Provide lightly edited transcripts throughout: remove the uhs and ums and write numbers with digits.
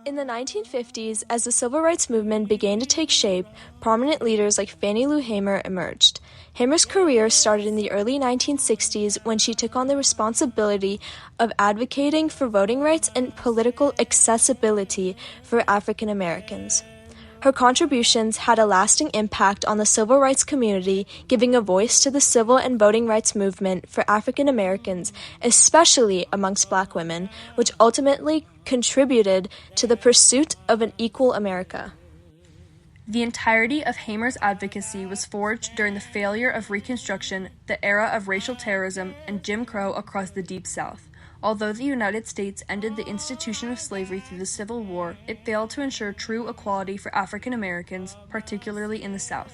In the 1950s, as the civil rights movement began to take shape, prominent leaders like Fannie Lou Hamer emerged. Hamer's career started in the early 1960s when she took on the responsibility of advocating for voting rights and political accessibility for African Americans. Her contributions had a lasting impact on the civil rights community, giving a voice to the civil and voting rights movement for African Americans, especially amongst Black women, which ultimately contributed to the pursuit of an equal America. The entirety of Hamer's advocacy was forged during the failure of Reconstruction, the era of racial terrorism, and Jim Crow across the Deep South. Although the United States ended the institution of slavery through the Civil War, it failed to ensure true equality for African Americans, particularly in the South.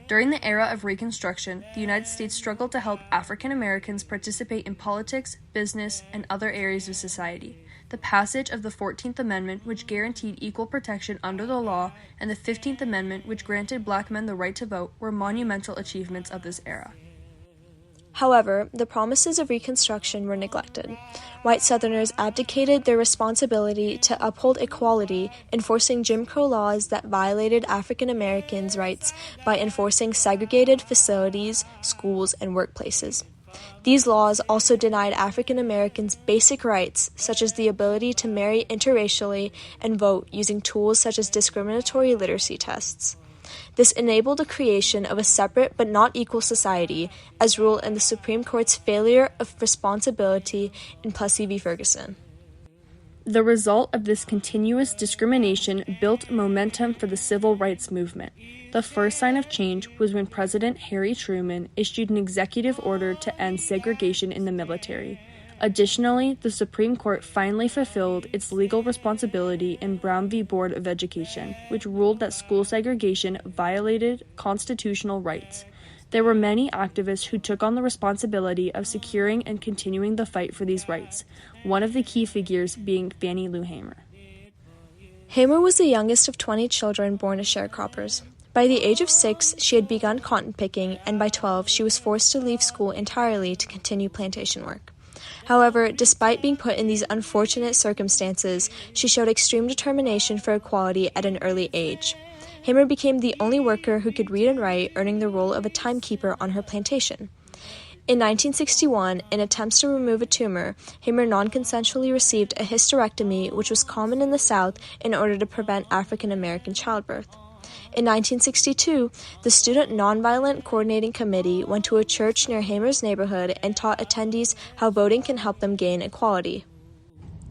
During the era of Reconstruction, the United States struggled to help African Americans participate in politics, business, and other areas of society. The passage of the 14th Amendment, which guaranteed equal protection under the law, and the 15th Amendment, which granted Black men the right to vote, were monumental achievements of this era. However, the promises of Reconstruction were neglected. White Southerners abdicated their responsibility to uphold equality, enforcing Jim Crow laws that violated African Americans' rights by enforcing segregated facilities, schools, and workplaces. These laws also denied African Americans basic rights, such as the ability to marry interracially and vote using tools such as discriminatory literacy tests. This enabled the creation of a separate but not equal society, as ruled in the Supreme Court's failure of responsibility in Plessy v. Ferguson. The result of this continuous discrimination built momentum for the civil rights movement. The first sign of change was when President Harry Truman issued an executive order to end segregation in the military. Additionally, the Supreme Court finally fulfilled its legal responsibility in Brown v. Board of Education, which ruled that school segregation violated constitutional rights. There were many activists who took on the responsibility of securing and continuing the fight for these rights, one of the key figures being Fannie Lou Hamer. Hamer was the youngest of 20 children born to sharecroppers. By the age of 6, she had begun cotton picking, and by 12, she was forced to leave school entirely to continue plantation work. However, despite being put in these unfortunate circumstances, she showed extreme determination for equality at an early age. Hamer became the only worker who could read and write, earning the role of a timekeeper on her plantation. In 1961, in attempts to remove a tumor, Hamer non-consensually received a hysterectomy, which was common in the South, in order to prevent African American childbirth. In 1962, the Student Nonviolent Coordinating Committee went to a church near Hamer's neighborhood and taught attendees how voting can help them gain equality.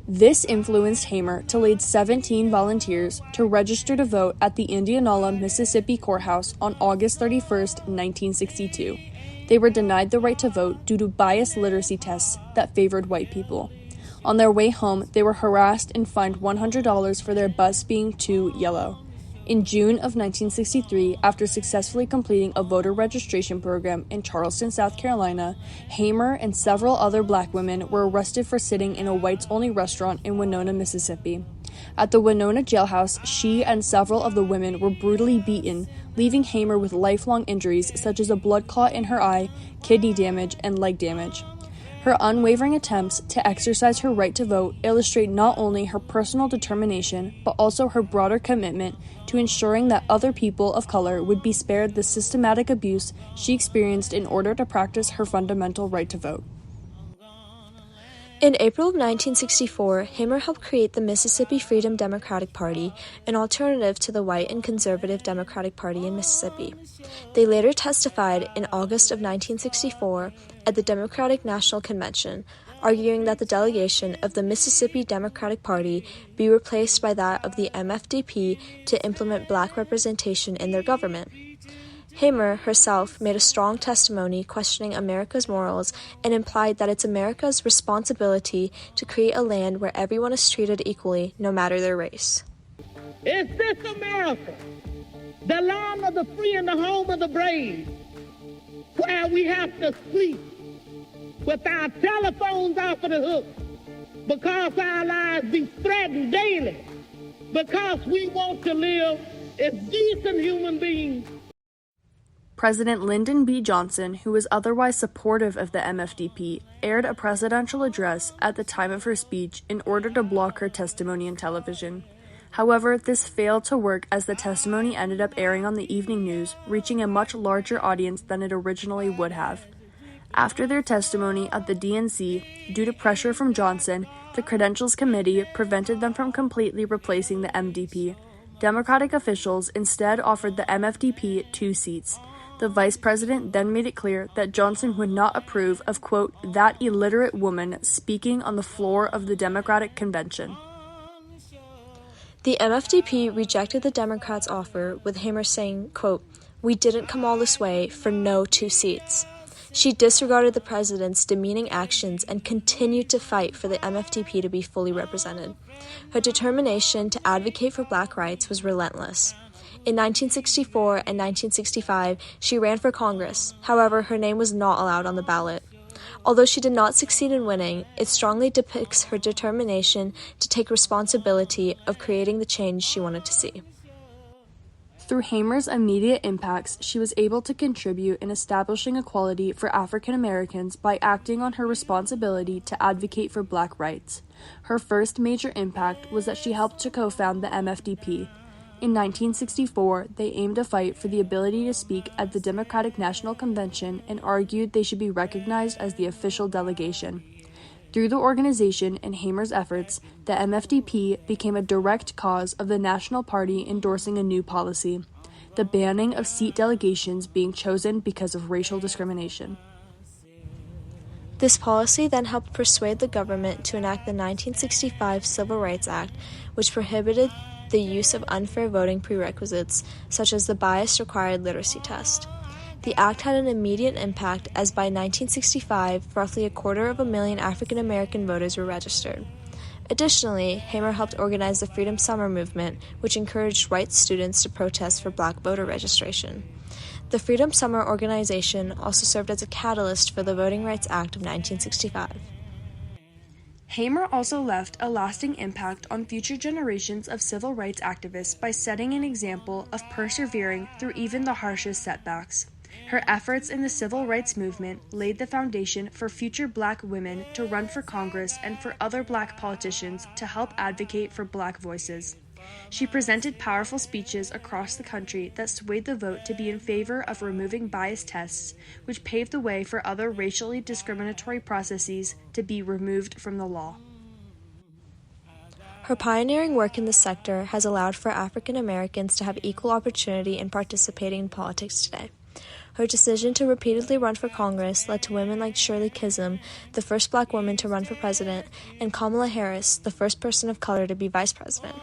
This influenced Hamer to lead 17 volunteers to register to vote at the Indianola, Mississippi courthouse on August 31, 1962. They were denied the right to vote due to biased literacy tests that favored white people. On their way home, they were harassed and fined $100 for their bus being too yellow. In June of 1963, after successfully completing a voter registration program in Charleston, South Carolina, Hamer and several other Black women were arrested for sitting in a whites-only restaurant in Winona, Mississippi. At the Winona jailhouse, she and several of the women were brutally beaten, leaving Hamer with lifelong injuries such as a blood clot in her eye, kidney damage, and leg damage. Her unwavering attempts to exercise her right to vote illustrate not only her personal determination, but also her broader commitment to ensuring that other people of color would be spared the systematic abuse she experienced in order to practice her fundamental right to vote. In April of 1964, Hamer helped create the Mississippi Freedom Democratic Party, an alternative to the white and conservative Democratic Party in Mississippi. They later testified in August of 1964 at the Democratic National Convention, arguing that the delegation of the Mississippi Democratic Party be replaced by that of the MFDP to implement Black representation in their government. Hamer herself made a strong testimony questioning America's morals and implied that it's America's responsibility to create a land where everyone is treated equally, no matter their race. Is this America, the land of the free and the home of the brave, where we have to sleep with our telephones off of the hook because our lives be threatened daily, because we want to live as decent human beings? President Lyndon B. Johnson, who was otherwise supportive of the MFDP, aired a presidential address at the time of her speech in order to block her testimony on television. However, this failed to work as the testimony ended up airing on the evening news, reaching a much larger audience than it originally would have. After their testimony at the DNC, due to pressure from Johnson, the Credentials Committee prevented them from completely replacing the MDP. Democratic officials instead offered the MFDP 2 seats. The vice president then made it clear that Johnson would not approve of, quote, that illiterate woman speaking on the floor of the Democratic Convention. The MFDP rejected the Democrats' offer, with Hamer saying, quote, we didn't come all this way for no 2 seats. She disregarded the president's demeaning actions and continued to fight for the MFDP to be fully represented. Her determination to advocate for black rights was relentless. In 1964 and 1965, she ran for Congress. However, her name was not allowed on the ballot. Although she did not succeed in winning, it strongly depicts her determination to take responsibility of creating the change she wanted to see. Through Hamer's immediate impacts, she was able to contribute in establishing equality for African Americans by acting on her responsibility to advocate for black rights. Her first major impact was that she helped to co-found the MFDP. In 1964, they aimed to fight for the ability to speak at the Democratic National Convention and argued they should be recognized as the official delegation. Through the organization and Hamer's efforts, the MFDP became a direct cause of the National Party endorsing a new policy, the banning of seat delegations being chosen because of racial discrimination. This policy then helped persuade the government to enact the 1965 Civil Rights Act, which prohibited the use of unfair voting prerequisites, such as the bias-required literacy test. The act had an immediate impact, as by 1965, roughly 250,000 African American voters were registered. Additionally, Hamer helped organize the Freedom Summer movement, which encouraged white students to protest for black voter registration. The Freedom Summer organization also served as a catalyst for the Voting Rights Act of 1965. Hamer also left a lasting impact on future generations of civil rights activists by setting an example of persevering through even the harshest setbacks. Her efforts in the civil rights movement laid the foundation for future black women to run for Congress and for other black politicians to help advocate for black voices. She presented powerful speeches across the country that swayed the vote to be in favor of removing bias tests, which paved the way for other racially discriminatory processes to be removed from the law. Her pioneering work in this sector has allowed for African Americans to have equal opportunity in participating in politics today. Her decision to repeatedly run for Congress led to women like Shirley Chisholm, the first black woman to run for president, and Kamala Harris, the first person of color to be vice president.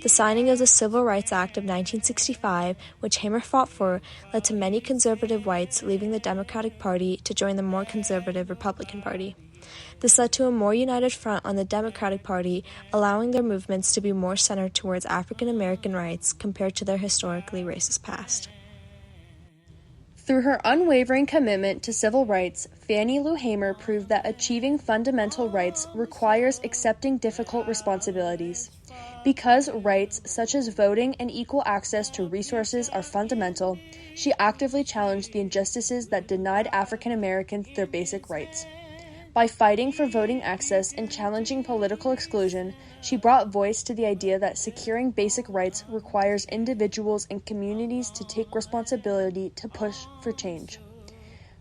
The signing of the Civil Rights Act of 1965, which Hamer fought for, led to many conservative whites leaving the Democratic Party to join the more conservative Republican Party. This led to a more united front on the Democratic Party, allowing their movements to be more centered towards African American rights compared to their historically racist past. Through her unwavering commitment to civil rights, Fannie Lou Hamer proved that achieving fundamental rights requires accepting difficult responsibilities. Because rights such as voting and equal access to resources are fundamental, she actively challenged the injustices that denied African Americans their basic rights. By fighting for voting access and challenging political exclusion, she brought voice to the idea that securing basic rights requires individuals and communities to take responsibility to push for change.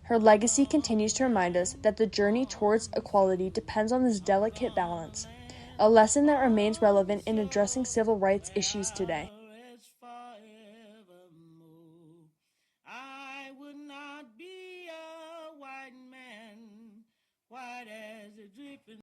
Her legacy continues to remind us that the journey towards equality depends on this delicate balance, a lesson that remains relevant in addressing civil rights issues today.